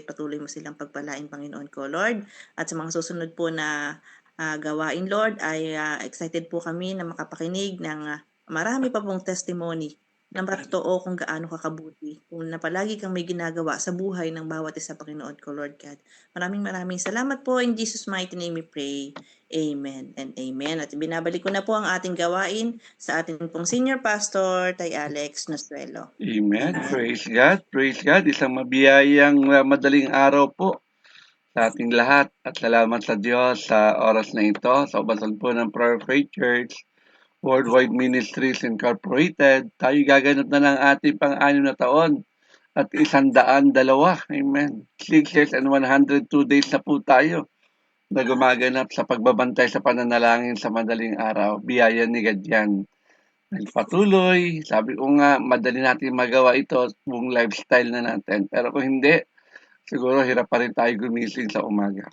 patuloy mo silang pagpalain, Panginoon ko, Lord. At sa mga susunod po na gawain, Lord, ay excited po kami na makapakinig ng marami pa pong testimony na matotoo kung gaano kakabuti, kung na palagi kang may ginagawa sa buhay ng bawat isa, Panginoon ko, Lord God. Maraming salamat po. In Jesus' mighty name we pray. Amen and amen. At binabalik ko na po ang ating gawain sa ating pong Senior Pastor, Tay Alex Nosuelo. Amen. Amen. Praise God. Praise God. Isang mabiyayang madaling araw po sa ating lahat. At salamat sa Diyos sa oras na ito. Sa ubasan po ng Prayer Faith Church, Worldwide Ministries Incorporated. Tayo gaganap na ng ating pang-anim na taon at 102. Amen. 6 years and 102 days na po tayo na gumaganap sa pagbabantay sa pananalangin sa madaling araw. Biyaya ni God yan. Patuloy, sabi ko nga, madali natin magawa ito buong lifestyle na natin. Pero kung hindi, siguro hirap pa rin tayo gumising sa umaga.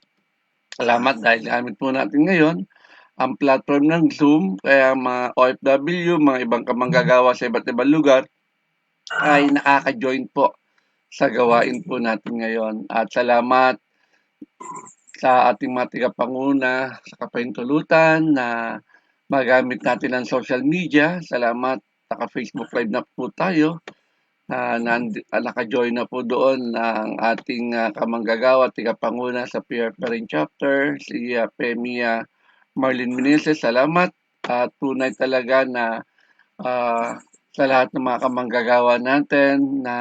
Salamat dahil gamit po natin ngayon ang platform ng Zoom, kaya mga OFW, mga ibang kamanggagawa sa iba't ibang lugar, ay nakaka-join po sa gawain po natin ngayon. At salamat sa ating mga tagapanguna sa kapahintulutan na magamit natin ang social media. Salamat, naka-Facebook Live na po tayo. Naka-join na po doon ang ating kamanggagawa, tagapanguna sa PR Parent Chapter, si Pemia Marlene Meneses. Salamat. Tunay talaga na sa lahat ng mga kamanggagawa natin na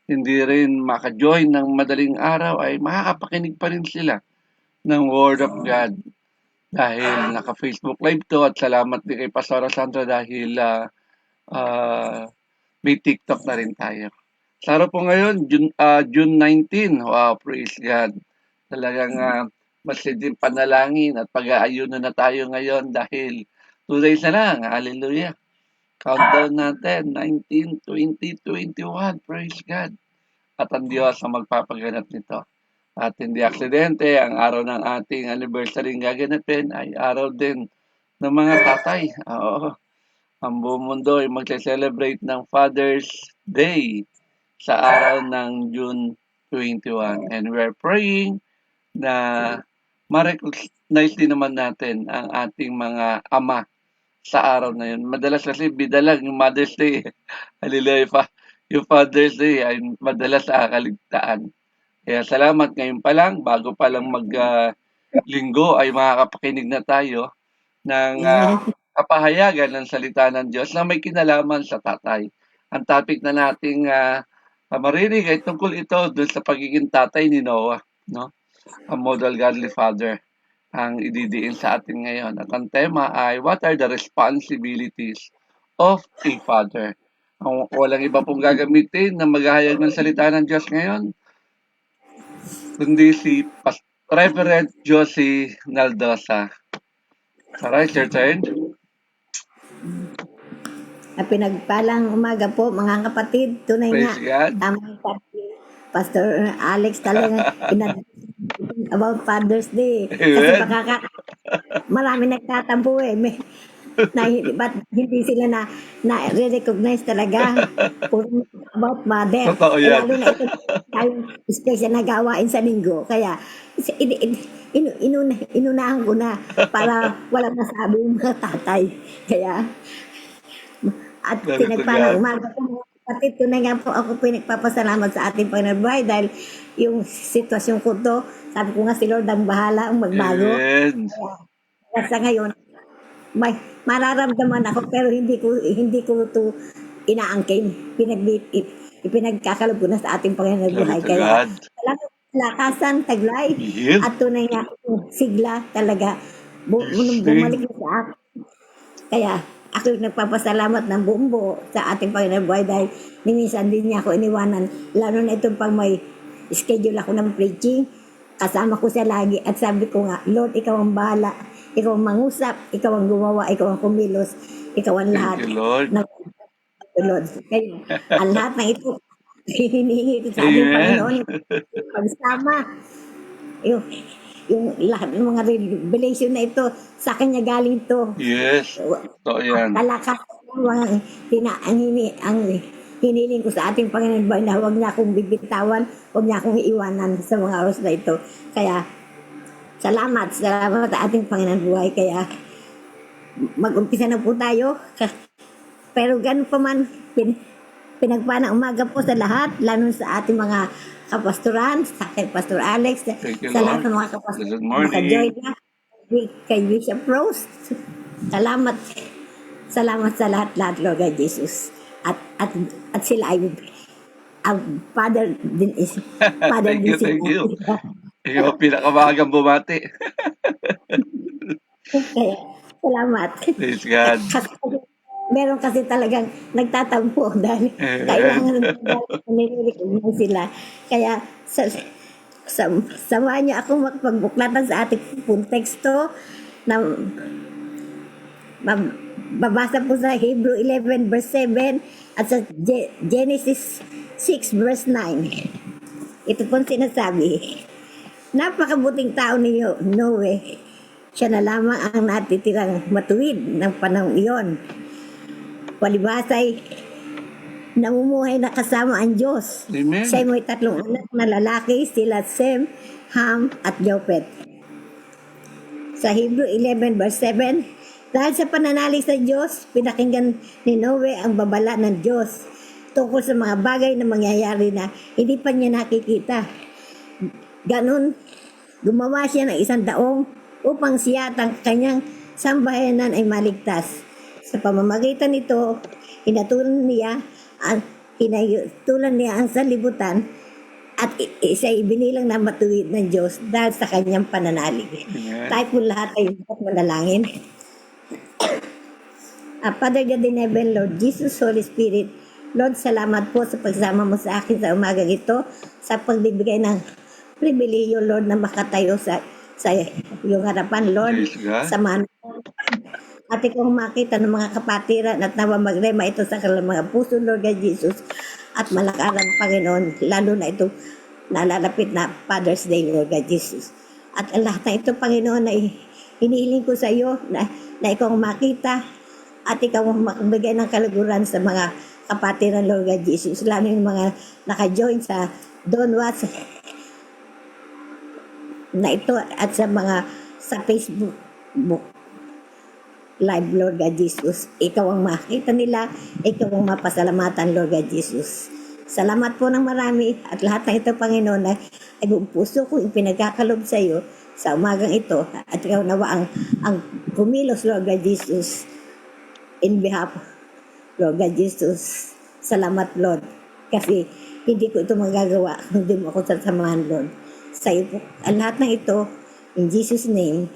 hindi rin maka-join ng madaling araw ay makakapakinig pa rin sila ng Word of God dahil naka-Facebook Live to, at salamat din kay Pastora Sandra dahil may TikTok na rin tayo. Sa araw po ngayon, June 19. Wow, praise God. Talagang masiding panalangin at pag-aayunan na tayo ngayon dahil 2 days na lang. Hallelujah. Countdown natin, 19, 20, 21. Praise God. At ang Diyos ang magpapaganap nito. At hindi aksidente, ang araw ng ating anniversary gaganapin ay araw din ng mga tatay. Oo. Ang buong mundo ay magse-celebrate ng Father's Day sa araw ng June 21. And we're praying na ma-recognize din naman natin ang ating mga ama sa araw na yun. Madalas kasi bidalag yung Mother's Day. Hallelujah. Yung Father's Day ay madalas nakakaligtaan. Kaya salamat ngayon pa lang, bago pa lang linggo ay makakapakinig na tayo ng kapahayagan ng salita ng Diyos na may kinalaman sa tatay. Ang topic na nating marinig ay tungkol ito doon sa pagiging tatay ni Noah, no? A model godly father ang ididiin sa atin ngayon. At ang tema ay, what are the responsibilities of a father? Walang iba pong gagamitin na maghahayag ng salita ng Diyos ngayon, kundi si Reverend Josie Naldosa. Sarah, it's your turn. Pinagpalang umaga po mga kapatid. Tunay nga, Praise God. tamang Pastor Alex talaga about Father's Day. Kasi Amen. marami nagtatampo ba't hindi sila na-recognize talaga puro about mother. Totoo yan. Lalo na ito tayong special na gawain sa linggo. Kaya inunahan ko na para walang masabi yung mga tatay. Kaya at Glory to pinagpalang God. umaga po mga kapatid ko na nga po ako pinagpapasalamat sa ating Panginoon Buhay dahil yung sitwasyon ko to, sabi ko nga si Lord ang bahala ang magbago. Amen. Kaya sa ngayon, may mararamdaman ako pero hindi ko to inaangkin. Ipinagkakalob ko na sa ating Panginoon Glory Buhay. to Kaya God. salamat lakasan, taglay, Yes. at tunay nga sigla talaga Yes. bumalik na sa akin. Kaya ako nagpapasalamat ng buong buo sa ating Panginoon Buhay dahil minsan din niya ako iniwanan. Lalo na itong pag may schedule ako ng preaching, kasama ko siya lagi at sabi ko nga, Lord, ikaw ang bahala, ikaw ang mangusap, ikaw ang gumawa, ikaw ang kumilos, ikaw ang lahat Thank you, Lord. ng Lord. Kaya ang lahat ng ito, hinihingi ko sa ating Amen. Panginoon, pagsama, yung lahat ng mga revelation na ito, sa kanya galing to. Yes. Totoo yan. Kalakas ang mga ang hiniling ko sa ating Panginoon Boy na huwag niya akong bibitawan, huwag niya akong iiwanan sa mga oras na ito. Kaya, salamat sa ating Panginoon buhay. Kaya, mag-umpisa na po tayo. Pero ganun pa man, pinagpana umaga po sa lahat, lalo sa ating mga kapastoran, sa kay Pastor Alex, Thank you, sa lahat Lord. ng mga kapastoran Good na maka-join morning. na, kay Bishop Rose. Salamat. Salamat sa lahat-lahat, Lord God Jesus. At sila ay ang Father din is Father Thank din you, thank sila. you. Ikaw pinakamagang bumati. Kaya, salamat. Praise God. Kasi, meron kasi talagang nagtatampo dahil kailangan nire-recognize sila. Kaya, samahan niyo ako magpagbuklatan sa ating konteksto na babasa po sa Hebrew 11 verse 7 at sa Genesis 6 verse 9. Ito pong sinasabi, napakabuting tao ni Noe. Siya na lamang ang natitirang matuwid ng panahon iyon. Palibasay, namumuhay na kasama ang Diyos. Amen. Siya may 3 anak na lalaki, sila Sem, Ham, at Jopet. Sa Hebrew 11 verse 7, dahil sa pananalig sa Diyos, pinakinggan ni Noe ang babala ng Diyos tungkol sa mga bagay na mangyayari na hindi pa niya nakikita. Ganon, gumawa siya ng 100 daong upang siya at ang kanyang sambahayanan ay maligtas. Sa pamamagitan nito, hinatulan niya ang sanlibutan at isa ibinilang na matuwid ng Diyos dahil sa kanyang pananalig. Amen. Tayo po lahat ay manalangin. Father God in heaven, Lord Jesus, Holy Spirit, Lord, salamat po sa pagsama mo sa akin sa umagang ito, sa pagbibigay ng pribileyo, Lord, na makatayo sa iyong harapan, Lord, Praise God. sa at ikaw makita ng mga kapatiran at nawa magrema ito sa kanilang mga puso, Lord God Jesus, at malakaran, Panginoon, lalo na ito nalalapit na Father's Day, Lord God Jesus. At ang lahat na ito, Panginoon, ay hinihiling ko sa iyo na ikaw makita at ikaw magbigay ng kaluguran sa mga kapatiran, Lord God Jesus, lalo yung mga naka-join sa Don Watts na ito at sa mga sa Facebook live, Lord God Jesus. Ikaw ang makita nila, ikaw ang mapasalamatan, Lord God Jesus. Salamat po ng marami at lahat ng ito, Panginoon, ay buong puso ko ipinagkakalob sa iyo sa umagang ito at ikaw nawa ang kumilos, Lord God Jesus, in behalf, Lord God Jesus. Salamat, Lord, kasi hindi ko ito magagawa kung hindi mo ako sasamahan, Lord. Sa iyo po, ang lahat ng ito, in Jesus' name,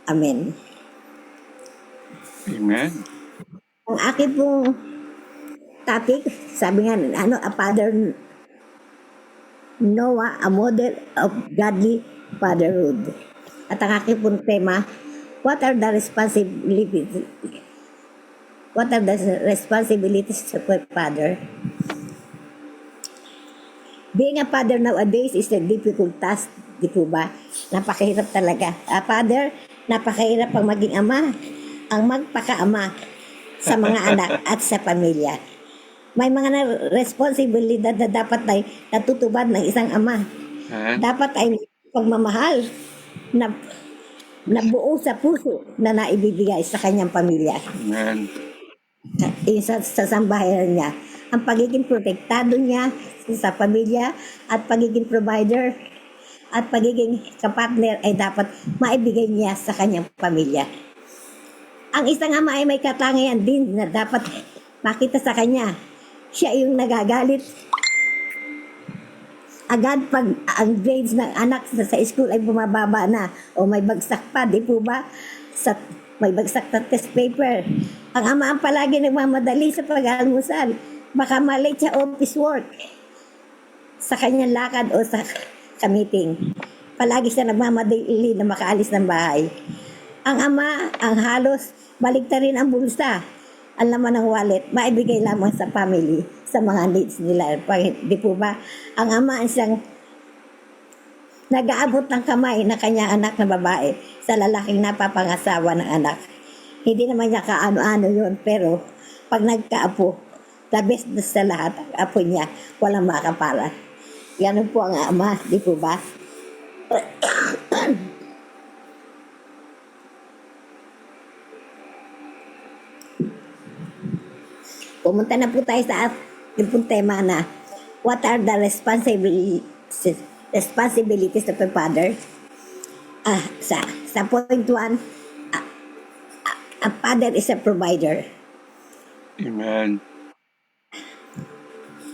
Amen. Amen. Ang akin pong topic, sabi nga, a father Noah, a model of godly fatherhood. At ang aking pong tema, what are the responsibilities of a father? Being a father nowadays is a difficult task, di po ba? Napakahirap talaga. A father, napakahirap ang maging ama, ang magpakaama sa mga anak at sa pamilya. May mga responsibilidad na dapat ay natutupad ng isang ama. Amen. Dapat ay pagmamahal na buo sa puso na naibibigay sa kanyang pamilya. Amen. Sa sambahayan niya. Ang pagiging protektado niya sa pamilya at pagiging provider at pagiging kapartner ay dapat maibigay niya sa kanyang pamilya. Ang isang ama ay may katangian din na dapat makita sa kanya. Siya yung nagagalit agad pag ang grades ng anak sa school ay bumababa na o may bagsak pa, di po ba? May bagsak na test paper. Ang ama ang palagi nagmamadali sa pag-almusal. Baka malate sa office work, sa kanyang lakad o sa meeting. Palagi siya nagmamadali na makaalis ng bahay. Ang ama, ang halos baligtarin ang bulsa, ang laman ng wallet, maibigay lamang sa family, sa mga needs nila. Di po ba? Ang ama ang siyang nag-aabot ng kamay na kanyang anak na babae sa lalaking napapangasawa ng anak. Hindi naman niya kaano-ano yun, pero pag nagkaapo, the best na sa lahat, ang apo niya, walang makapara. Ganun po ang ama, di po ba? Pumunta na po tayo sa ating pong tema na what are the responsibilities of a father? Sa point 1, a father is a provider. Amen.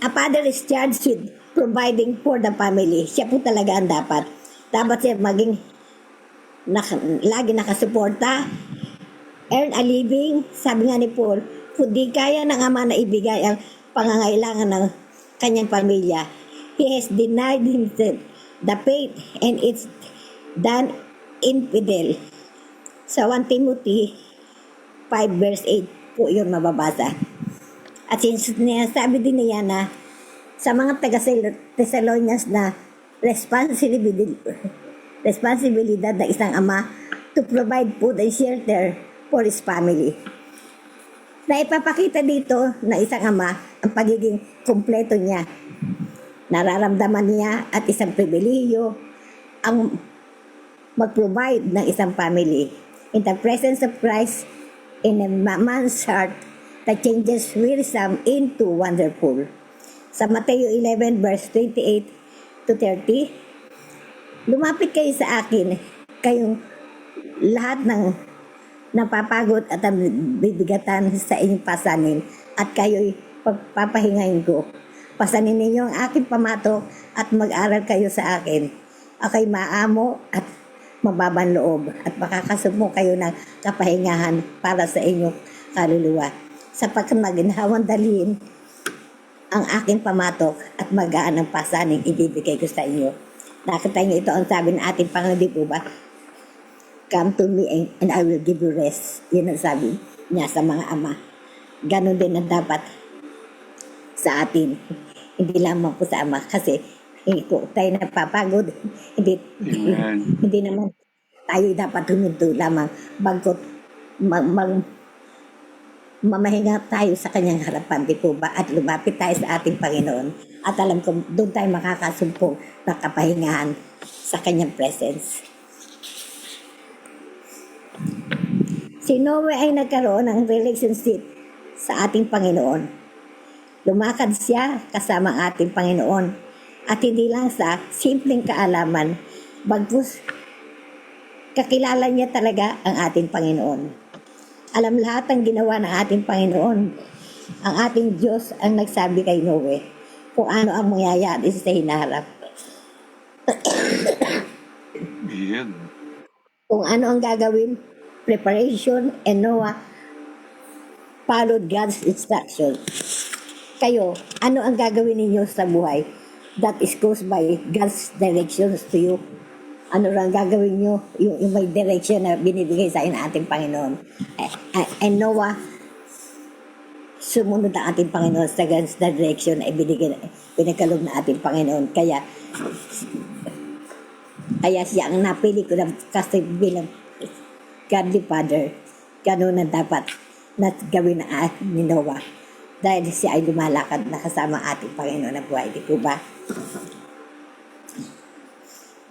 A father is charged with providing for the family. Siya po talaga ang dapat. Dapat siya maging lagi nakasuporta, earn a living. Sabi nga ni Paul, kung di kaya ng ama na ibigay ang pangangailangan ng kanyang pamilya, he has denied himself the faith and it's done infidel. Sa 1 Timothy 5 verse 8 po yun mababasa. At sinasabi din niya na sa mga taga-Thessalonians na responsibilidad ng isang ama to provide food and shelter for his family. Na ipapakita dito na isang ama ang pagiging kumpleto niya. Nararamdaman niya at isang pribilehiyo ang mag-provide ng isang family. In the presence of Christ, in a man's heart, that changes wearisome into wonderful. Sa Mateo 11 verse 28 to 30, lumapit kayo sa akin, kayong lahat ng napapagod at bibigatan sa inyong pasanin, at kayo'y pagpapahingahin ko. Pasanin ninyo ang aking pamatok at mag-aral kayo sa akin. Ako'y maamo at mababang loob at makakasumo kayo ng kapahingahan para sa inyong kaluluwa. Sapagkat maginhawang dalhin ang aking pamatok at magaan ang pasaning ibibigay ko sa inyo. Nakita niyo ito ang sabi ng ating Panginoon, di po ba? Come to me and I will give you rest. Yan ang sabi niya sa mga ama. Ganon din ang dapat sa atin. Hindi lamang po sa ama kasi hindi po tayo napapagod. Hindi, Amen. hindi naman tayo dapat huminto lamang. Bagkot mamahinga tayo sa kanyang harapan, di po ba? At lumapit tayo sa ating Panginoon. At alam ko, doon tayo makakasumpong ng kapahingahan sa kanyang presence. Si Noe ay nagkaroon ng relationship sa ating Panginoon. Lumakad siya kasama ang ating Panginoon. At hindi lang sa simpleng kaalaman, bagkus kakilala niya talaga ang ating Panginoon. Alam lahat ang ginawa ng ating Panginoon. Ang ating Diyos ang nagsabi kay Noe kung ano ang mangyayari sa hinaharap. Amen. Kung ano ang gagawin, preparation, and Noah followed God's instruction. Kayo, ano ang gagawin ninyo sa buhay that is caused by God's directions to you? Ano lang gagawin nyo? Yung may direction na binibigay sa ating Panginoon. And Noah, sumunod ang ating Panginoon sa God's direction na pinagkaloob na ating Panginoon. Kaya siya ang napili ko na kasi bilang godly father. Ganun na dapat na gawin na ni Noah. Dahil siya ay lumalakad na kasama ating Panginoon na buhay. Di po ba?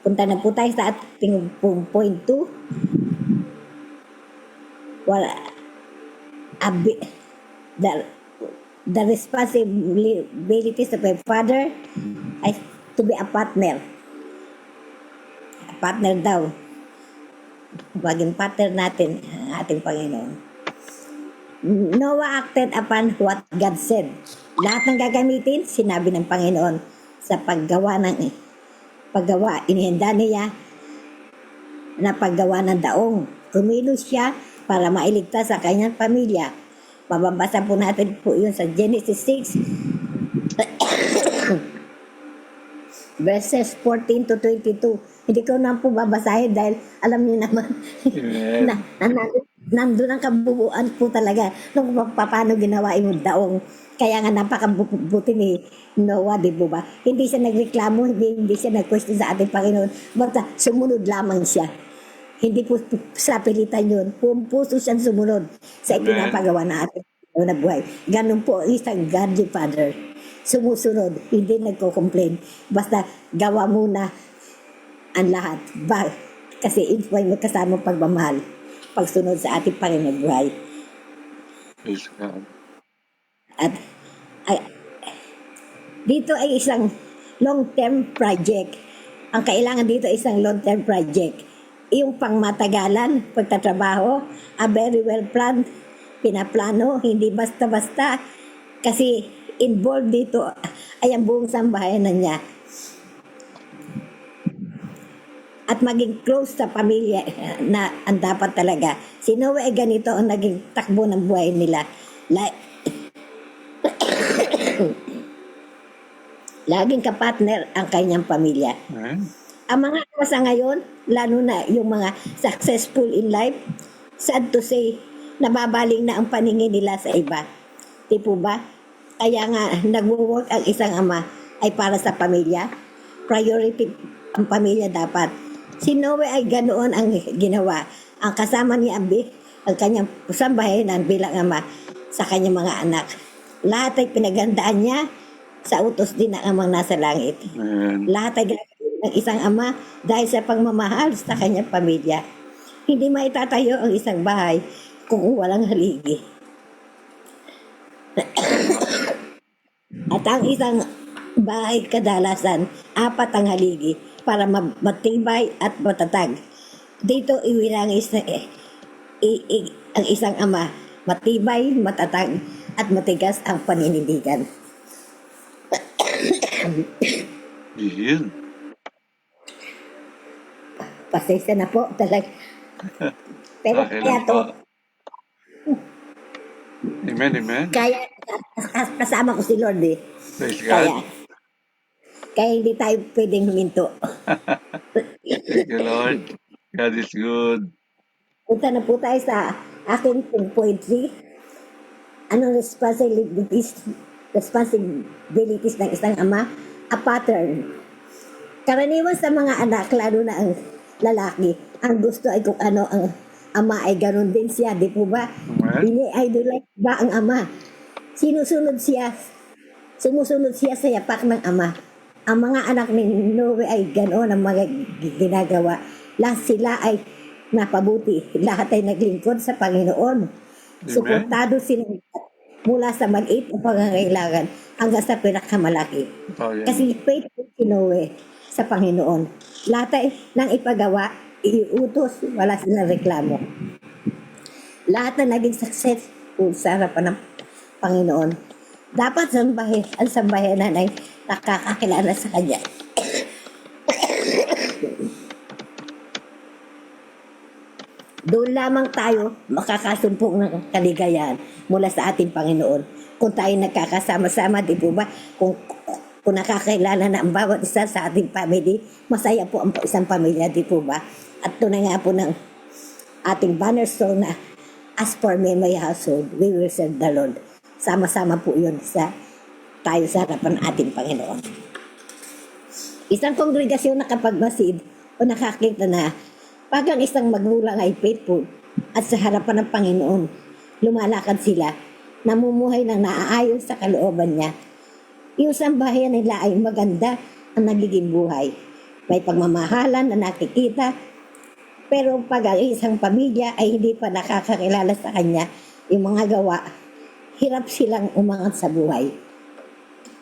Punta na po tayo sa ating point 2. The responsibilities of a father ay to be a partner. A partner daw. Maging partner natin ang ating Panginoon. Noah acted upon what God said. Lahat ng gagamitin, sinabi ng Panginoon sa paggawa, inihanda niya na paggawa ng daong. Kumilos siya para mailigtas sa kanyang pamilya. Mababasa po natin po yun sa Genesis 6 verses 14 to 22. Hindi ko na po babasahin dahil alam niyo naman Amen. nandun ang kabuuan po talaga nung paano ginawa yung daong. Kaya nga napakabuti ni Noah, di ba? Hindi siya nagreklamo, hindi siya nag-question sa ating Panginoon. Basta sumunod lamang siya. Hindi po sa pilitan yun. Puso siyang sumunod sa Amen. ipinapagawa na ating na buhay. Ganun po ang isang godly father. Sumusunod, hindi nagko-complain. Basta gawa muna ang lahat. Kasi ito ay magkasamang pagmamahal. Pagsunod sa ating Panginoon buhay. Praise God. At ay, dito ay isang long-term project. Ang kailangan dito ay isang long-term project. Yung pangmatagalan, pagtatrabaho, a very well planned, pinaplano, hindi basta-basta. Kasi involved dito ay ang buong sambahayanan niya. At maging close sa pamilya na ang dapat talaga. Si Noe ay ganito ang naging takbo ng buhay nila. Laging kapartner ang kanyang pamilya. Amen. Ang mga sa ngayon, lalo na yung mga successful in life, sad to say, nababaling na ang paningin nila sa iba. Di po ba? Kaya nga, nag-work ang isang ama ay para sa pamilya. Priority ang pamilya dapat. Si Noe ay ganoon ang ginawa. Ang kasama ni Abi, ang kanyang sambahayanan bilang ama sa kanyang mga anak. Lahat ay pinagandaan niya sa utos din ng amang nasa langit. Amen. Lahat ay gagawin ng isang ama dahil sa pagmamahal sa kanyang pamilya. Hindi maitatayo ang isang bahay kung walang haligi. At ang isang bahay kadalasan, 4 ang haligi para matibay at matatag. Dito iwilangis na ang isang ama, matibay, matatag, at matigas ang paninindigan. Yun. Pasensya na po talaga. Pero Okay kaya lang to, po. Amen, amen. kaya kasama ko si Lord eh. Praise Kaya, God. kaya hindi tayo pwedeng huminto. Thank you, Lord. God is good. Punta na po tayo sa akin pong poetry. Anong responsibilities ng isang ama? A pattern. Karaniwan sa mga anak, lalo na ang lalaki, ang gusto ay kung ano ang ama ay ganun din siya, di po ba? Amen. Ini-idolize ba ang ama? Sumusunod siya sa yapak ng ama. Ang mga anak ni Noe ay ganoon ang mga ginagawa. Lahat sila ay napabuti. Lahat ay naglingkod sa Panginoon. Suportado sila mula sa maliit na pangangailangan hanggang sa pinakamalaki. Oh, yeah. Kasi faithful si Noe sa Panginoon. Lahat ay nang ipagawa, iutos, wala silang reklamo. Lahat na naging successful sa harapan ng Panginoon. Dapat ang sambahayanan ay nakakakilala sa Kanya. Doon lamang tayo makakasumpong ng kaligayahan mula sa ating Panginoon. Kung tayo nagkakasama-sama, di po ba? Kung nakakilala na ang bawat isa sa ating family, masaya po ang isang pamilya, di po ba? At tunay nga po ng ating banner song na, as for me and my household, we will serve the Lord. Sama-sama po yun tayo sa harapan ng ating Panginoon. Isang kongregasyon na kapag masid o nakakita na pag ang isang magulang ay faithful at sa harapan ng Panginoon, lumalakad sila, namumuhay ng naaayon sa kalooban niya. Yung sambahayan nila ay maganda ang nagiging buhay. May pagmamahalan na nakikita, pero pag ang isang pamilya ay hindi pa nakakakilala sa kanya, yung mga gawa, hirap silang umangat sa buhay.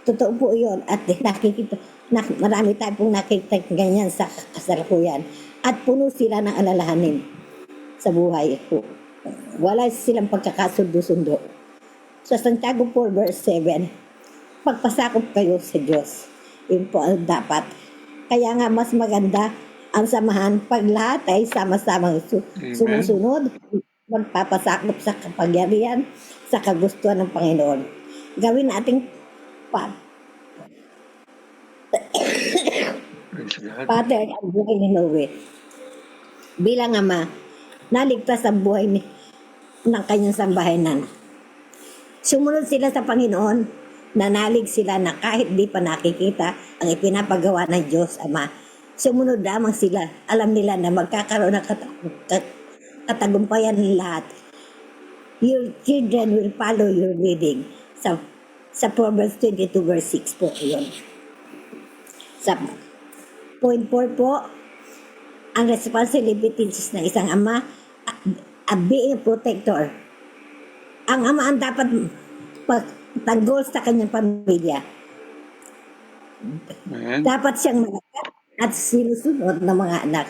Totoo po yun at nakikita, marami tayo pong nakikita ganyan sa kasalukuyan. At puno sila ng alalahanin sa buhay. Wala silang pagkakasundo-sundo. Sa Santiago 4 verse 7, pagpasakop kayo sa Diyos. Yun po ang dapat. Kaya nga mas maganda ang samahan pag lahat ay sama-samang sumusunod, magpapasakop sa kapangyarihan, sa kagustuhan ng Panginoon. Gawin nating Praise God. pattern ang buhay ni Noe. Bilang ama, naligtas ang buhay ng kanyang sambahayanan. Sumunod sila sa Panginoon, nanalig sila na kahit di pa nakikita ang ipinapagawa ng Diyos Ama. Sumunod lamang sila, alam nila na magkakaroon ng katagumpayan ng lahat. Your children will follow your leading. Sa Proverbs 22 verse 6 po yun. Sa point 4 po, ang responsibilities ng isang ama, being a protector. Ang ama ang dapat pagtanggol sa kanyang pamilya. Amen. Dapat siyang malakat at sinusunod ng mga anak.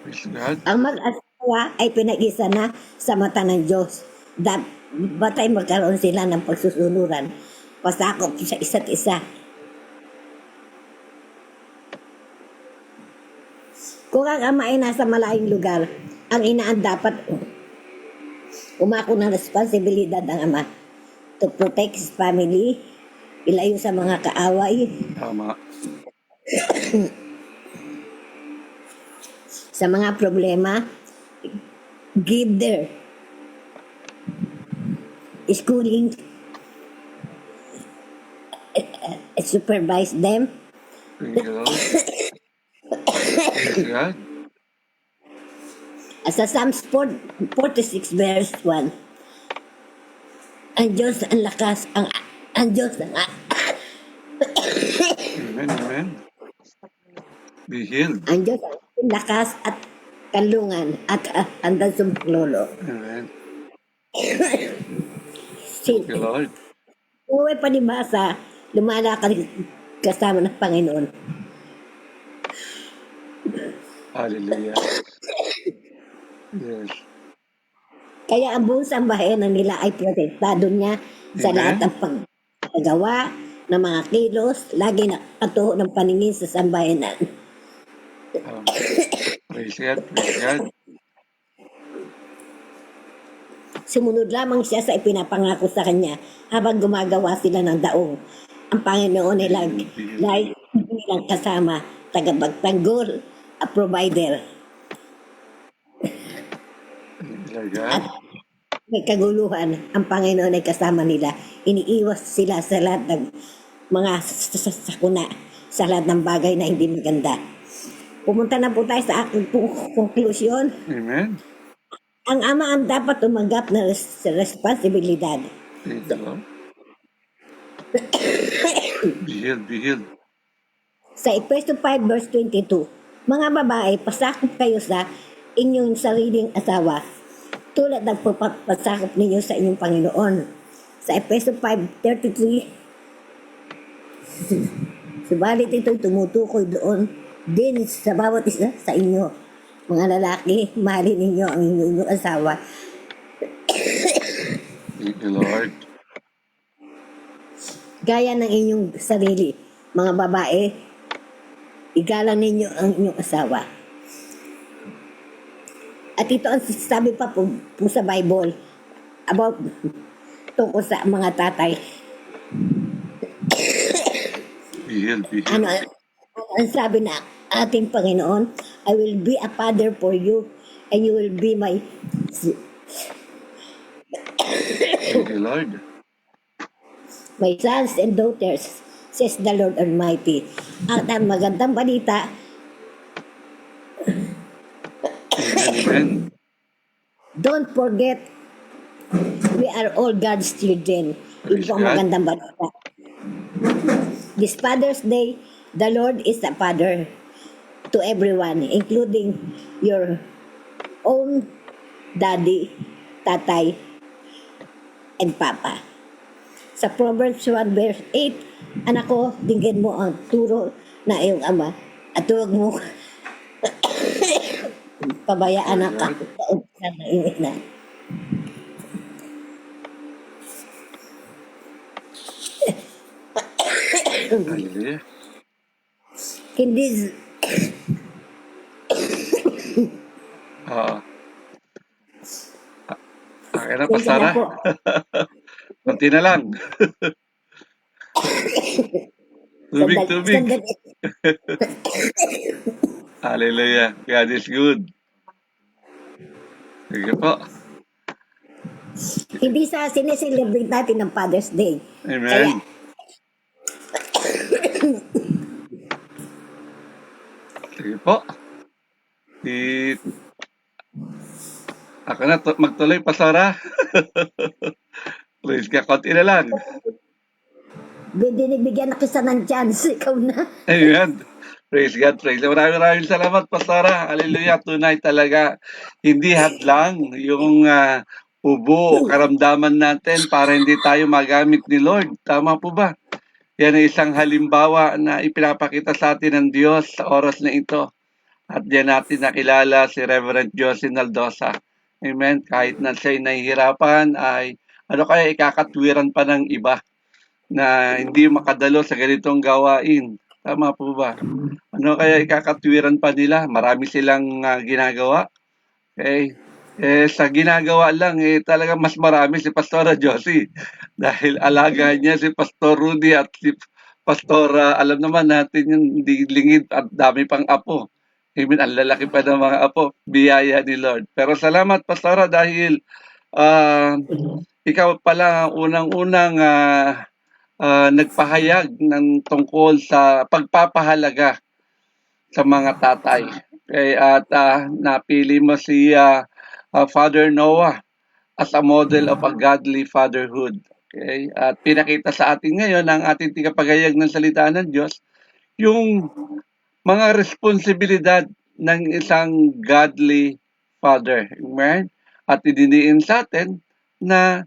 Praise God. Ang mag-asawa ay pinag-isa na sa mata ng Diyos. Dapat ay magkaroon sila ng pagsusunuran, pasakop sa isa't isa. Kung ang ama ay nasa malayong lugar, ang ina ang dapat umako ng responsibilidad ng ama to protect his family, ilayo sa mga kaaway, Tama. sa mga problema, give their schooling, supervise them. Praise the Lord. Praise God. Sa Psalms 46 verse 1, ang Diyos ang lakas, ang Diyos ang Amen. Amen. Be healed. ang Diyos ang lakas at kalungan at handang sumplolo. Amen. Sin, Thank you, Lord. kung may panibasa, lumalakad kasama ng Panginoon. Hallelujah. Yes. Kaya ang buong sambahayan nila ay protektado niya sa Amen. lahat ng paggawa ng mga kilos, lagi nakatuho ng paningin sa sambahayan. Praise God. Praise God. Sumunod lamang siya sa ipinapangako sa kanya habang gumagawa sila ng daong. Ang Panginoon ay lagi nilang kasama, tagapagtanggol, a provider. Lord God. At may kaguluhan, ang Panginoon ay kasama nila. Iniiwas sila sa lahat ng mga sakuna, sa lahat ng bagay na hindi maganda. Pumunta na po tayo sa aking conclusion. Amen. Ang ama ang dapat tumanggap ng responsibilidad. Praise the Lord. Be healed. Be healed. Sa Efeso 5 verse 22, mga babae, pasakop kayo sa inyong sariling asawa, tulad ng pasakop ninyo sa inyong Panginoon. Sa Efeso 5:33, subalit ito'y tumutukoy doon din sa bawat isa sa inyo. Mga lalaki, mahalin ninyo ang inyong asawa. Thank you, Lord. Gaya ng inyong sarili. Mga babae, igalang ninyo ang inyong asawa. At ito ang sabi pa po sa Bible about tungkol sa mga tatay. Be healed. Be Ano healed. ang sabi na ating Panginoon, I will be a father for you and you will be my Thank you, Lord. sons and daughters, says the Lord Almighty. At ang magandang balita, Amen. don't forget, we are all God's children. Yun Praise po ang God. magandang balita. This Father's Day, the Lord is a father to everyone, including your own daddy, tatay, and papa. Sa Proverbs 1 verse 8, anak ko, dinggin mo ang turo na iyong ama at huwag mo pabayaan ang kautusan ng iyong ina. Hallelujah. Hindi, Oo. Okay na, kung Pastora. sana po, Kunti na lang. Tubig. sandali. Hallelujah. God is good. Sige po. Hindi sa sineselebrate natin ng Father's Day. Kaya, Amen. Sige po. Ako na, magtuloy, Pastora. Praise God, konti na lang. Binibigyan na kita ng chance, ikaw na. Ayan. Praise God, praise God. Maraming salamat, Pastora. Hallelujah. Tunay talaga. Hindi hadlang yung ubo o karamdaman natin para hindi tayo magamit ni Lord. Tama po ba? Yan ay isang halimbawa na ipinapakita sa atin ng Diyos sa oras na ito. At diyan natin nakilala si Reverend Josie Naldosa. Amen. Kahit na siya'y nahihirapan ay ano kaya ikakatwiran pa ng iba na hindi makadalo sa ganitong gawain. Tama po ba? Ano kaya ikakatwiran pa nila? Marami silang ginagawa. Okay? Sa ginagawa lang, talagang mas marami si Pastora Josie. Dahil alaga niya si Pastor Rudy at si Pastora, alam naman natin yung hindi lingid at dami pang apo. Amen, ang lalaki pa ng mga apo. Biyaya ni Lord. Pero salamat, Pastora, dahil ah, ikaw pala ang unang-unang nagpahayag ng tungkol sa pagpapahalaga sa mga tatay. Okay, at napili mo si Father Noah as a model of a godly fatherhood. Okay? At pinakita sa atin ngayon ang ating tigapagayag ng salita ng Diyos, yung mga responsibilidad ng isang godly father. Amen? At idiniin sa atin na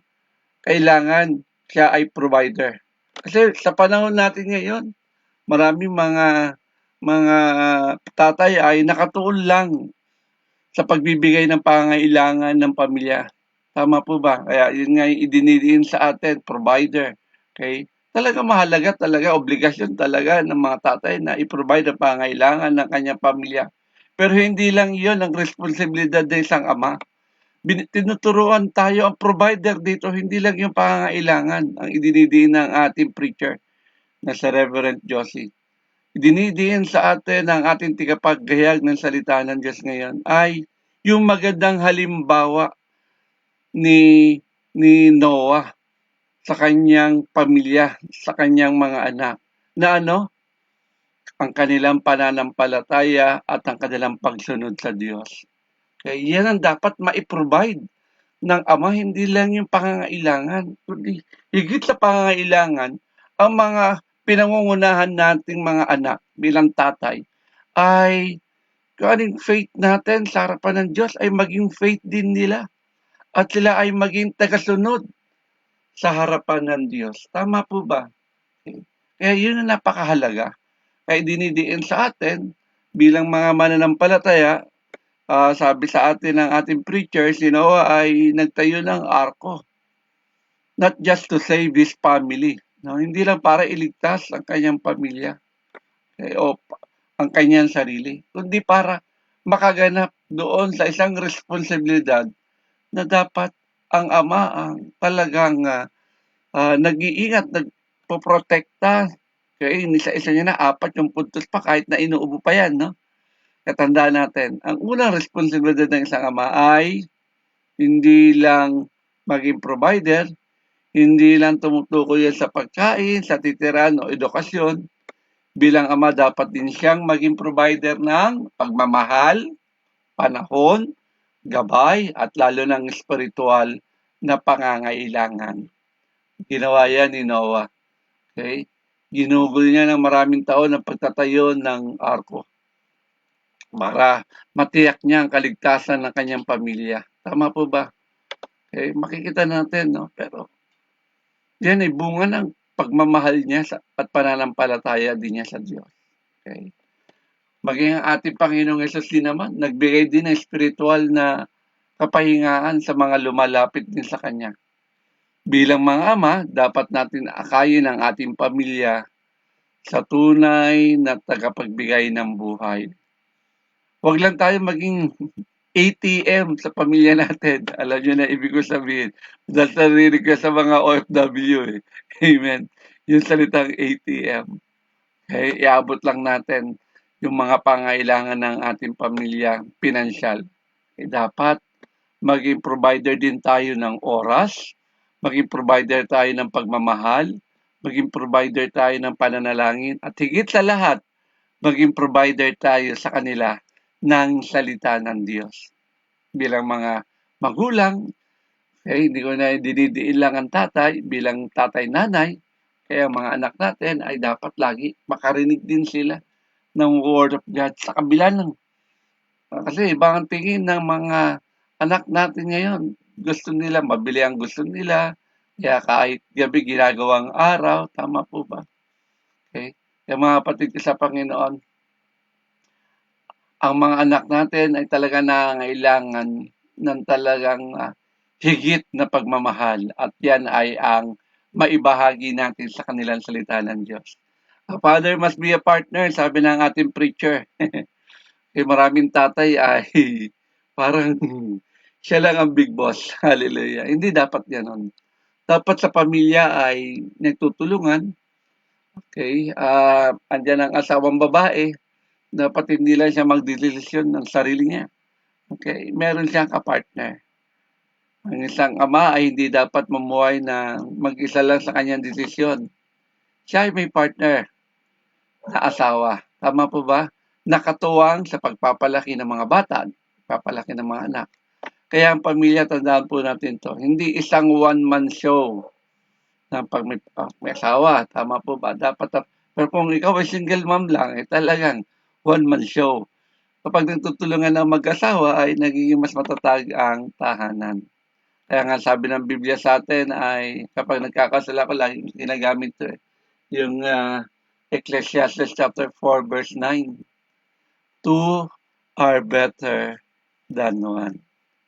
kailangan siya ay provider. Kasi sa panahon natin ngayon, maraming mga tatay ay nakatuon lang sa pagbibigay ng pangangailangan ng pamilya. Tama po ba? Kaya yun nga yung idinidiin sa atin, provider. Okay? Talaga mahalaga, talaga obligasyon talaga ng mga tatay na i-provide ang pangangailangan ng kanyang pamilya. Pero hindi lang yun ang responsibilidad ng isang ama. Tinuturuan tayo ang provider dito, hindi lang yung pangangailangan ang idinidiin ng ating preacher na si Reverend Josie. Dinidiin sa atin ng ating tigapaggayag ng salita ng Diyos ngayon ay yung magandang halimbawa ni Noah sa kanyang pamilya, sa kanyang mga anak. Na ano? Ang kanilang pananampalataya at ang kanilang pagsunod sa Diyos. Kaya yan ang dapat ma-provide ng ama, hindi lang yung pangangailangan, kundi higit sa pangangailangan, ang mga pinangungunahan nating mga anak bilang tatay ay kaning faith natin sa harapan ng Diyos ay maging faith din nila at sila ay maging tagasunod sa harapan ng Diyos. Tama po ba? Kaya yun ang napakahalaga. Kaya dinidiin sa atin bilang mga mananampalataya, sabi sa atin ng ating preacher, si Noah ay nagtayo ng arko. Not just to save his family. No? Hindi lang para iligtas ang kanyang pamilya o ang kanyang sarili, kundi para makaganap doon sa isang responsibilidad na dapat ang ama ang talagang nag-iingat, nagpoprotekta. Kaya isa-isa niya na 4 yung puntos pa kahit na inuubo pa yan. No? Katandaan natin, ang unang responsibilidad ng isang ama ay hindi lang maging provider, hindi lang tumutukoy yan sa pagkain, sa titiran o edukasyon. Bilang ama, dapat din siyang maging provider ng pagmamahal, panahon, gabay, at lalo ng spiritual na pangangailangan. Ginawa yan ni Noah. Okay? Ginugol niya ng maraming taon ang pagtatayo ng arko para matiyak niya ang kaligtasan ng kanyang pamilya. Tama po ba? Okay? Makikita natin, no? Pero yan ay bunga ng pagmamahal niya at pananampalataya din niya sa Diyos. Okay? Maging ang ating Panginoong Hesus din naman, nagbigay din ng spiritual na kapahingaan sa mga lumalapit din sa Kanya. Bilang mga ama, dapat natin akayin ang ating pamilya sa tunay na tagapagbigay ng buhay. Huwag lang tayo maging ATM sa pamilya natin. Alam niyo na ibig ko sabihin. Dahil narinig ko sa mga OFW eh. Amen. Yung salitang ATM. Okay, iabot lang natin yung mga pangailangan ng ating pamilya, pinansyal. Dapat maging provider din tayo ng oras, maging provider tayo ng pagmamahal, maging provider tayo ng pananalangin, at higit sa lahat, maging provider tayo sa kanila ng salita ng Diyos bilang mga magulang. Okay, hindi ko na dinidiin lang ang tatay bilang tatay-nanay. Kaya ang mga anak natin ay dapat lagi makarinig din sila ng Word of God sa kabila ng kasi iba ang tingin ng mga anak natin ngayon. Gusto nila, mabili ang gusto nila. Kaya kahit gabi ginagawang araw, tama po ba? Okay? Kaya mga kapatid ko sa Panginoon, ang mga anak natin ay talaga nangangailangan ng talagang higit na pagmamahal. At yan ay ang maibahagi natin sa kanilang salita ng Diyos. A father must be a partner, sabi ng ating preacher. Maraming tatay ay parang siya lang ang big boss. Hallelujah. Hindi dapat gano'n. Dapat sa pamilya ay nagtutulungan. Okay? Andiyan ang asawang babae. Dapat hindi lang siya magdedesisyon ng sarili niya. Okay? Meron siyang kapartner. Ang isang ama ay hindi dapat mamuhay na mag-isa lang sa kanyang desisyon. Siya ay may partner na asawa. Tama po ba? Nakatuwang sa pagpapalaki ng mga bata, pagpapalaki ng mga anak. Kaya ang pamilya, tandaan po natin to, hindi isang one-man show na pag may asawa, tama po ba? Dapat, pero kung ikaw ay single mom lang, talagang one-man show. Kapag nagtutulungan ng mag-asawa, ay nagiging mas matatag ang tahanan. Kaya nga sabi ng Biblia sa atin ay kapag nagkakasala ko, laging ginagamit to yung Ecclesiastes chapter 4 verse 9. Two are better than one.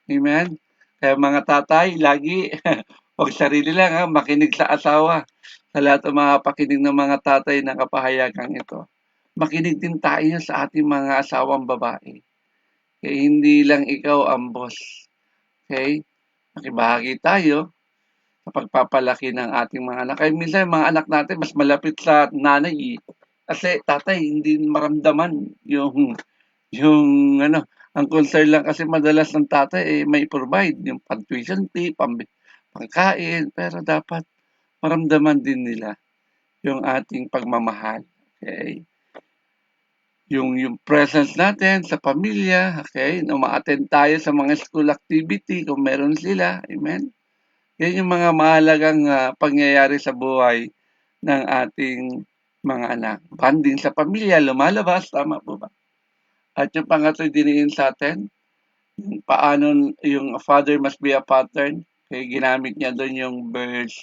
Amen? Kaya mga tatay, lagi, huwag sarili lang makinig sa asawa. Sa lahat ng mga pakinig ng mga tatay na kapahayagang ito. Makinig din tayo sa ating mga asawang babae. Kaya hindi lang ikaw ang boss. Okay? Makibahagi tayo sa pagpapalaki ng ating mga anak. Kaya minsan mga anak natin mas malapit sa nanay Kasi tatay hindi maramdaman yung ang concern lang kasi madalas ng tatay may provide yung pang-tuition fee, pangkain, pero dapat maramdaman din nila yung ating pagmamahal. Okay? Yung presence natin sa pamilya, okay? Uma-attend tayo sa mga school activity kung meron sila. Amen? Yan yung mga mahalagang pangyayari sa buhay ng ating mga anak. Banding sa pamilya, lumalabas, tama po ba? At yung pangatlo diniin sa atin, paano yung father must be a pattern. Okay, ginamit niya doon yung verse,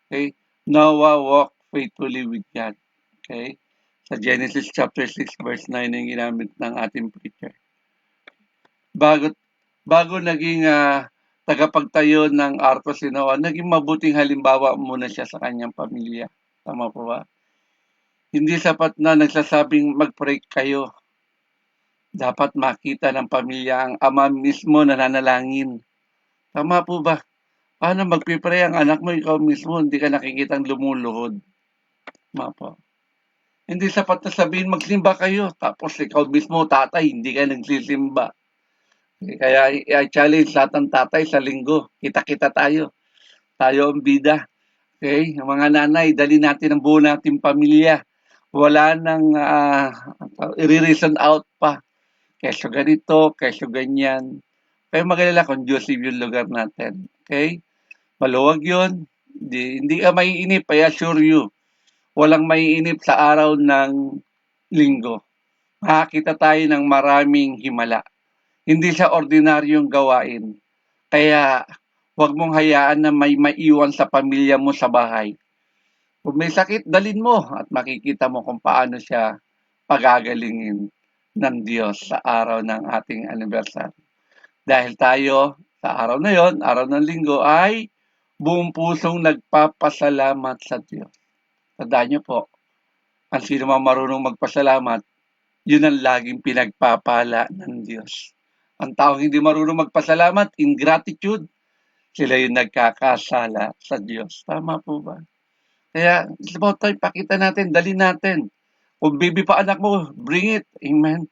okay, Noah walked faithfully with God. Okay, sa Genesis chapter 6 verse 9 yung ginamit ng ating preacher. Bago naging tagapagtayo ng arko si Noah, naging mabuting halimbawa muna siya sa kanyang pamilya. Tama po ba? Hindi sapat na nagsasabing mag-pray kayo. Dapat makita ng pamilya ang ama mismo na nanalangin. Tama po ba? Paano magpipray ang anak mo, ikaw mismo, hindi ka nakikitang lumuluhod? Tama po. Hindi sapat na sabihin magsimba kayo, tapos ikaw mismo, tatay, hindi ka nagsisimba. Kaya i-challenge lahat ng tatay sa linggo. Kita-kita tayo. Tayo ang bida. Okay? Yung mga nanay, dali natin ang buo nating pamilya. Wala nang i-reason out pa. Keso ganito, keso ganyan. Kaya magalala conducive yung lugar natin. Okay? Maluwag yun. Hindi ka maiinip, I assure you. Walang maiinip sa araw ng linggo. Makakita tayo ng maraming himala. Hindi siya ordinaryong gawain. Kaya huwag mong hayaan na may maiwan sa pamilya mo sa bahay. Kung may sakit, dalin mo at makikita mo kung paano siya pagagalingin ng Diyos sa araw ng ating anniversary. Dahil tayo sa araw na yon, araw ng linggo, ay buong pusong nagpapasalamat sa Diyos. Tandaan niyo po, ang sino man marunong magpasalamat, yun ang laging pinagpapala ng Diyos. Ang taong hindi marunong magpasalamat, ingratitude, sila yung nagkakasala sa Diyos. Tama po ba? Kaya, it's about time, pakita natin, dali natin. Kung baby pa anak mo, bring it. Amen.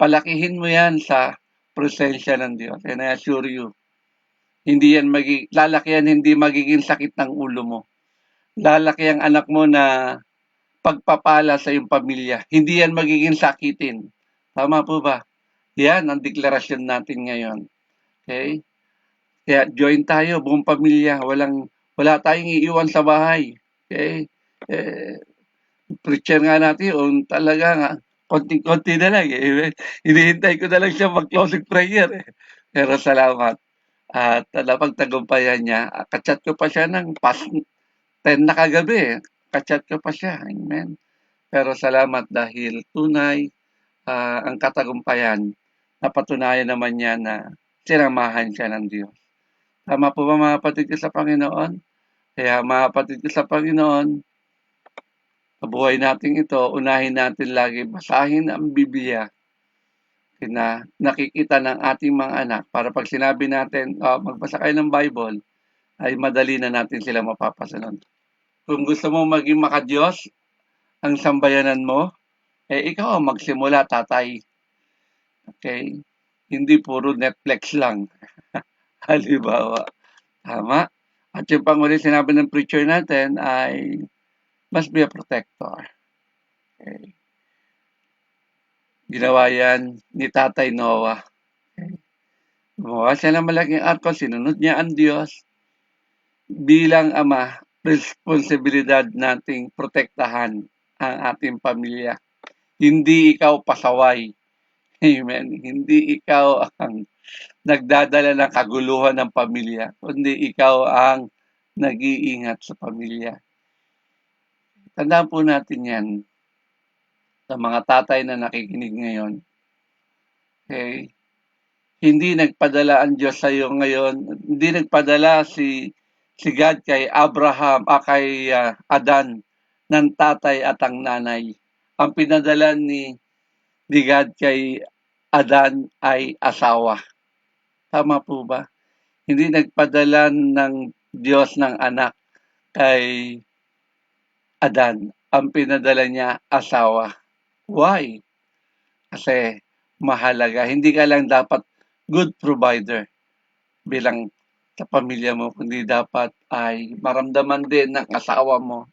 Palakihin mo yan sa presensya ng Diyos. And I assure you, lalaki yan hindi magiging sakit ng ulo mo. Lalaki ang anak mo na pagpapala sa iyong pamilya. Hindi yan magiging sakitin. Tama po ba? Yan ang deklarasyon natin ngayon. Okay? Kaya join tayo, buong pamilya. Wala tayong iiwan sa bahay. Okay? Preacher nga natin yung talaga nga, konting-konti na lang eh. Hinihintay ko na lang siya mag-closing prayer eh. Pero salamat. At napagtagumpayan niya. Kachat ko pa siya ng past 10 na kagabi eh. Kachat ko pa siya. Amen. Pero salamat dahil tunay ang katagumpayan. Napatunayan naman niya na sinamahan siya ng Diyos. Tama po ba mga kapatid ko sa Panginoon? Kaya mga kapatid ko sa Panginoon, sa buhay natin ito, unahin natin lagi basahin ang Biblia na nakikita ng ating mga anak para pag sinabi natin, magbasa kayo ng Bible, ay madali na natin sila mapapasunod. Kung gusto mo maging makadiyos ang sambayanan mo, ikaw ang magsimula, tatay. Okay? Hindi puro Netflix lang. Halimbawa. Tama? At yung panghuli sinabi ng preacher natin ay must be a protector. Okay. Ginawa yan ni Tatay Noah. Okay. Gumawa siya ng malaking arko, sinunod niya ang Diyos. Bilang ama, responsibilidad nating protektahan ang ating pamilya. Hindi ikaw pasaway. Amen. Hindi ikaw ang nagdadala ng kaguluhan ng pamilya, kundi ikaw ang nag-iingat sa pamilya. Tandaan po natin yan sa mga tatay na nakikinig ngayon. Okay? Hindi nagpadala ang Diyos sa iyo ngayon. Hindi nagpadala si God kay Abraham, kay Adan ng tatay at ang nanay. Ang pinadala ni God kay Adan ay asawa. Tama po ba? Hindi nagpadala ng Diyos ng anak kay Adan. Ang pinadala niya asawa. Why? Kasi mahalaga. Hindi ka lang dapat good provider bilang sa pamilya mo, kundi dapat ay maramdaman din ng asawa mo,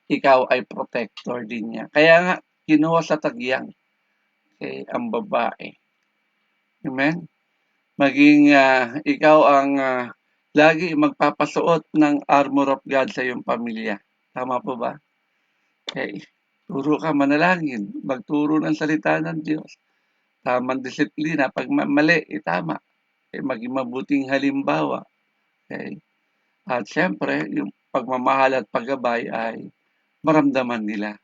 ikaw ay protector din niya. Kaya nga, kinuha sa tagyang ang babae. Amen? Maging ikaw ang lagi magpapasuot ng armor of God sa iyong pamilya. Tama po ba? Okay. Turo ka manalangin, magturo ng salita ng Diyos. Tamang disiplina, pag mali, tama. Maging mabuting halimbawa. Okay. At syempre, yung pagmamahal at paggabay ay maramdaman nila.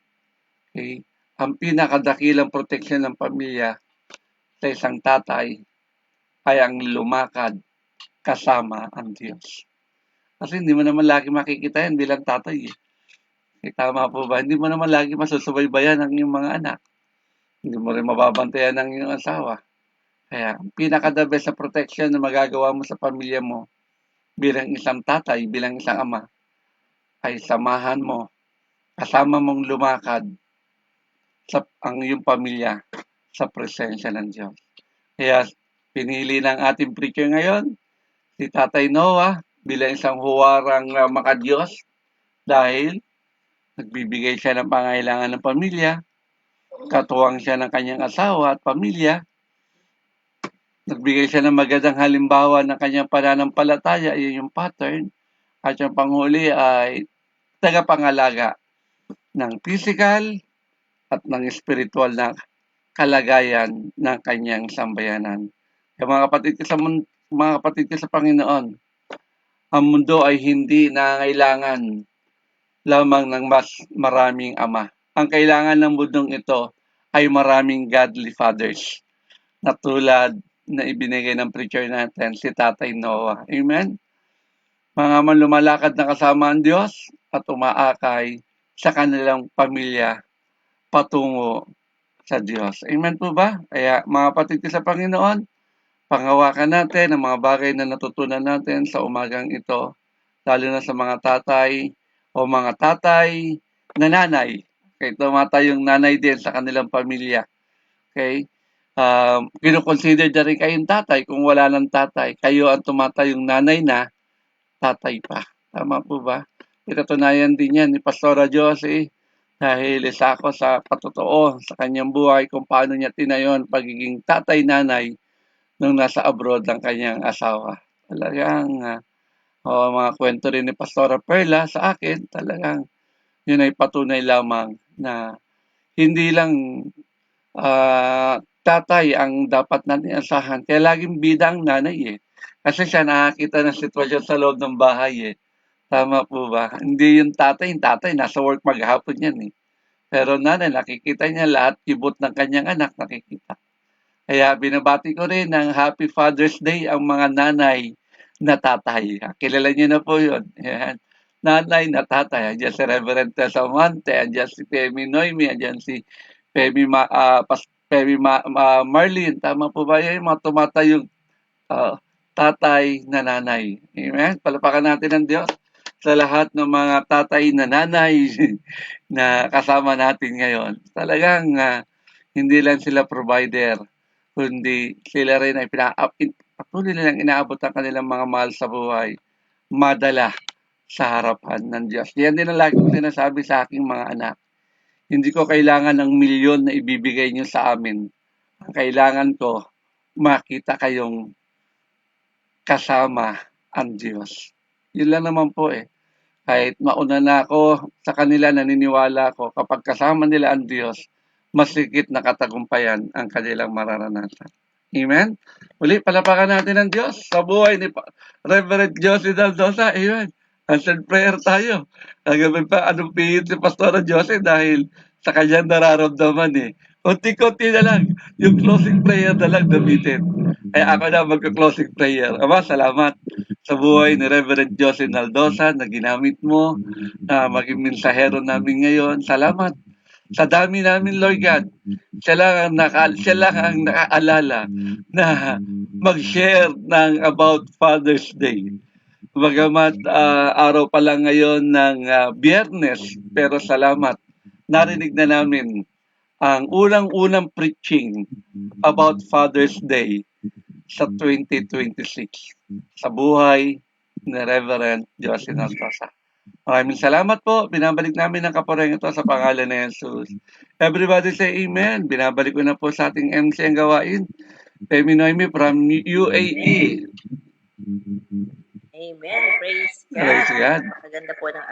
Okay. Ang pinakadakilang proteksyon ng pamilya sa isang tatay ay ang lumakad kasama ang Diyos. Kasi hindi mo naman lagi makikita yan bilang tatay. Tama po ba? Hindi mo naman lagi masusubaybayan ang iyong mga anak. Hindi mo rin mababantayan ang iyong asawa. Kaya, pinaka-the best na protection na magagawa mo sa pamilya mo bilang isang tatay, bilang isang ama, ay samahan mo, kasama mong lumakad ang iyong pamilya sa presensya ng Diyos. Kaya, pinili ng ating preacher ngayon, si Tatay Noah, bilang isang huwarang makadiyos, dahil nagbibigay siya ng pangailangan ng pamilya, katuwang siya ng kanyang asawa at pamilya, nagbigay siya ng magandang halimbawa ng kanyang pananampalataya, iyon yung pattern, at yung panghuli ay tagapangalaga ng physical at ng spiritual na kalagayan ng kanyang sambayanan. Kaya mga kapatid ko sa Panginoon, ang mundo ay hindi nangailangan lamang ng mas maraming ama. Ang kailangan ng mundong ito ay maraming godly fathers na tulad na ibinigay ng preacher natin, si Tatay Noah. Amen? Mga man lumalakad na kasama ang Diyos at umaakay sa kanilang pamilya patungo sa Diyos. Amen po ba? Kaya mga kapatid ko sa Panginoon, panghawakan natin ang mga bagay na natutunan natin sa umagang ito, lalo na sa mga tatay o mga tatay na nanay. Okay, tumatayong nanay din sa kanilang pamilya. Okay? Kino-consider na rin kayong tatay kung wala ng tatay. Kayo ang tumatayong nanay na, tatay pa. Tama po ba? Itatunayan din yan ni Pastora Josie dahil isa ako sa patotoo sa kanyang buhay kung paano niya tinayon pagiging tatay-nanay nung nasa abroad ang kanyang asawa. Talagang mga kwento rin ni Pastora Perla sa akin, talagang yun ay patunay lamang na hindi lang tatay ang dapat natin asahan. Kaya laging bida ang nanay eh. Kasi siya nakakita ng sitwasyon sa loob ng bahay eh. Tama po ba? Hindi yung tatay nasa work maghapon yan eh. Pero nanay, nakikita niya lahat, ibot ng kanyang anak, nakikita. Kaya binabati ko rin ng Happy Father's Day ang mga nanay na tatay. Kilala niyo na po yun. Yan. Nanay na tatay. Andiyan si Reverend Tessa Amante, andiyan si Femi Noemi, andiyan si Femi Marlene. Tama po ba yun? Yung mga tumatayong tatay na nanay. Amen? Palapakan natin ang Diyos sa lahat ng mga tatay na nanay na kasama natin ngayon. Talagang hindi lang sila provider, kundi sila rin ay patuloy nilang inaabot ang kanilang mga mahal sa buhay, madala sa harapan ng Diyos. Yan din ang lagi kong sinasabi sa aking mga anak. Hindi ko kailangan ng milyon na ibibigay niyo sa amin. Ang kailangan ko, makita kayong kasama ang Diyos. Yun lang naman po eh. Kahit mauna na ako sa kanila, naniniwala ko, kapag kasama nila ang Diyos, mas higit na katagumpayan ang kanilang mararanasan. Amen? Muli, palapakan natin ang Diyos sa buhay ni Reverend Josie Daldosa. Amen. Answered prayer tayo. Kagabi pa, anong pihit si Pastora Josie dahil sa kanyang nararamdaman eh. Kunti-kunti na lang. Yung closing prayer na lang gamitin. Kaya ako na magka-closing prayer. Ama, salamat sa buhay ni Reverend Josie Daldosa na ginamit mo na maging mensahero namin ngayon. Salamat sa dami namin, Lord God. Siya lang ang nakaalala na mag-share ng about Father's Day. Bagamat araw pa lang ngayon ng Biyernes, pero salamat. Narinig na namin ang unang-unang preaching about Father's Day sa 2026 sa buhay ni Reverend Josie Daldosa. Maraming salamat po. Binabalik namin ang kaporeng ito sa pangalan ni Jesus. Everybody say amen. Binabalik ko na po sa ating MC ang gawain. Femi Noemi from UAE. Amen. Praise God. Praise God. Napakaganda po ng